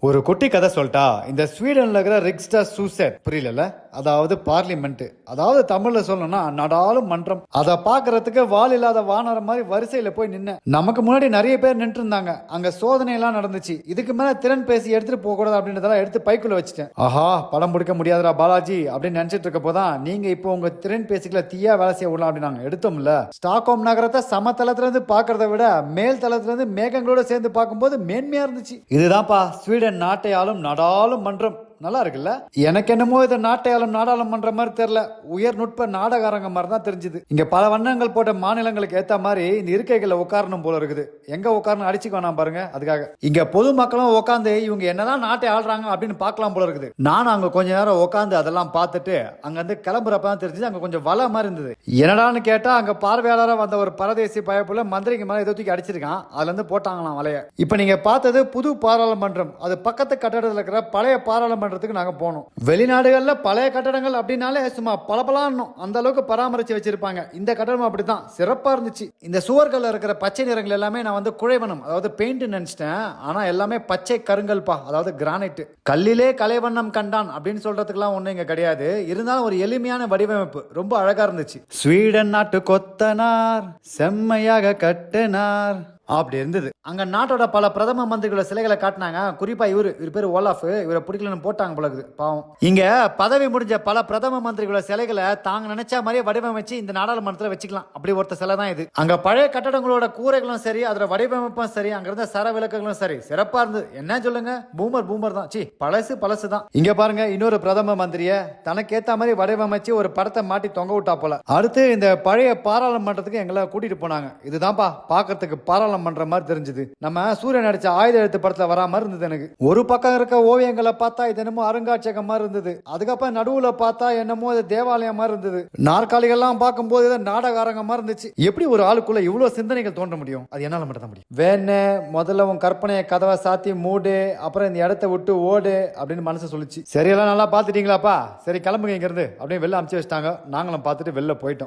ஒரு குட்டி கதை சொல்லிட்டா, இந்த ஸ்வீடன்ல இருக்கிற ரிக்ஸ்டர் சூசெட் புரியல, அதாவது பார்லிமெண்ட், அதாவது தமிழ்ல சொல்லணும்னா நடாலும் மன்றம். அதை பாக்குறதுக்கு வால் இல்லாத வானரம் மாதிரி வரிசையில போய் நின்று நமக்கு முன்னாடி நிறைய பேர் நின்று இருந்தாங்க. அங்க சோதனை எல்லாம் நடந்துச்சு. இதுக்கு மேல திறன் பேசி எடுத்துட்டு போக கூடாது அப்படின்றதெல்லாம் எடுத்து பைக்குள்ள வச்சுட்டேன். ஆஹா, படம் முடிக்க முடியாதுடா பாலாஜி அப்படின்னு நினைச்சிட்டு இருக்க போதான் நீங்க இப்போ உங்க திறன் பேசிக்கல தீயா வேலை செய்ய விடலாம் அப்படின்னு நாங்க எடுத்தோம்ல. ஸ்டாக்ஹோம் நகரத்தை சமதளத்துல இருந்து பாக்குறத விட மேல் தளத்துல இருந்து மேகங்களோட சேர்ந்து பார்க்கும்போது மேன்மையா இருந்துச்சு. இதுதான்ப்பா ஸ்வீடன் நாட்டை ஆளும் நடாலும் மன்றம். நல்லா இருக்குல்ல? எனக்கு என்னமோ இதை நாட்டையாளும் நாடாளுமன்ற மாதிரி தெரியல, உயர் நுட்ப நாடகாரங்க மாதிரி தான் தெரிஞ்சுது. இங்க பல வண்ணங்கள் போட்ட மாநிலங்களுக்கு ஏத்த மாதிரி இந்த இருக்கைகளை உட்காரணும் போல இருக்குது. எங்க உட்காரணும் அடிச்சுக்க வேணாம் பாருங்க. அதுக்காக இங்க பொதுமக்களும் உட்காந்து இவங்க என்னதான் நாட்டை ஆள்றாங்க அப்படின்னு பார்க்கலாம் போல இருக்குது. நானும் அங்க கொஞ்ச நேரம் உட்காந்து அதெல்லாம் பார்த்துட்டு அங்க இருந்து கிளம்புறப்பதான் தெரிஞ்சது அங்க கொஞ்சம் வலை மாதிரி இருந்தது. என்னடான்னு கேட்டா அங்க பார்வையாளராக வந்த ஒரு பரதேசி பயப்புல மந்திரிக்கு மேல ஏதோ தூக்கி அடிச்சிருக்கான். அதுல இருந்து போட்டாங்களாம் வலைய. இப்ப நீங்க பார்த்தது புது பாராளுமன்றம். அது பக்கத்து கட்டடத்தில் இருக்கிற பழைய பாராளுமன்ற நாங்க போனோம். வெளிநாடுகள்ல பழைய கட்டடங்கள் அப்படின்னாலே சும்மா பளபளன்னு அந்த அளவுக்கு பராமரிச்சு வச்சிருப்பாங்க. இந்த கட்டடம் அப்படித்தான் சிறப்பா இருந்துச்சு. இந்த சுவர்கள் இருக்கிற பச்சை நிறங்கள் எல்லாமே நான் வந்து குழைவனம், அதாவது பெயிண்ட் நினைச்சிட்டேன். ஆனா எல்லாமே பச்சை கருங்கல்பா, அதாவது கிரானைட். கல்லிலே கலைவண்ணம் கண்டான் அப்படின்னு சொல்றதுக்குலாம் ஒண்ணு இங்க கிடையாது. இருந்தாலும் ஒரு எளிமையான வடிவமைப்பு ரொம்ப அழகா இருந்துச்சு. ஸ்வீடன் நாட்டு கொத்தனார் செம்மையாக கட்டினார் அப்படி இருந்தது. அங்க நாட்டோட பல பிரதம மந்திரிகளோட சிலைகளை காட்டினாங்க. குறிப்பா இவர் பேர் ஓலாஃப். இவரை பிடிக்கலன்னு போட்டாங்க போலகுது பாவம். இங்க பதவி முடிஞ்ச பல பிரதம மந்திரிகளோட சிலைகளை தாங்க நினைச்ச மாதிரியே வடிவமைச்சு இந்த நாடாளுமன்றத்தில் வச்சுக்கலாம். அப்படி ஒருத்த சிலை தான் இது. அங்க பழைய கட்டடங்களோட கூரைகளும் சரி, அதோட வடிவமைப்பும் சரி, அங்க இருந்த சர விளக்குகளும் சரி சிறப்பா இருந்தது. என்ன சொல்லுங்க, பூமர் தான். பழசு தான். இங்க பாருங்க, இன்னொரு பிரதம மந்திரிய தனக்கேத்த மாதிரி வடிவமைச்சு ஒரு படத்தை மாட்டி தொங்க விட்டா போல. அடுத்து இந்த பழைய பாராளுமன்றத்துக்கு எங்களை கூட்டிட்டு போனாங்க. இதுதான்ப்பா பாக்கிறதுக்கு பாராளுமன்ற மாதிரி தெரிஞ்சது. நம்ம சூரியன் நடிச்ச ஆயுத எழுத்து படத்துல வரா மாதிரி இருந்தது. எனக்கு ஒரு பக்கம் இருக்க ஓவியங்களை பார்த்தா இது என்னமோ அருங்காட்சியகம் மாதிரி இருந்தது. அதுக்கப்புறம் நடுவுல பார்த்தா என்னமோ இது தேவாலயம் மாதிரி இருந்தது. நாற்காலிகள்லாம் பார்க்கும்போது நாடகாரங்க மாதிரி இருந்துச்சு. எப்படி ஒரு ஆளுக்குள்ள இவ்வளவு சிந்தனைகள் தோன்ற முடியும்? அது என்னால மட்டும் தான் முடியும். வேணே முதல்ல உன் கற்பனையை கதவை சாத்தி மூடு, அப்புறம் இந்த இடத்தை விட்டு ஓடு அப்படின்னு மனசு சொல்லிச்சு. சரியெல்லாம் நல்லா பாத்துட்டீங்களாப்பா, சரி கிளம்புங்க இங்க இருந்து அப்படின்னு வெளில அனுப்பிச்சு வச்சிட்டாங்க. நாங்களும் பார்த்துட்டு வெளில போயிட்டோம்.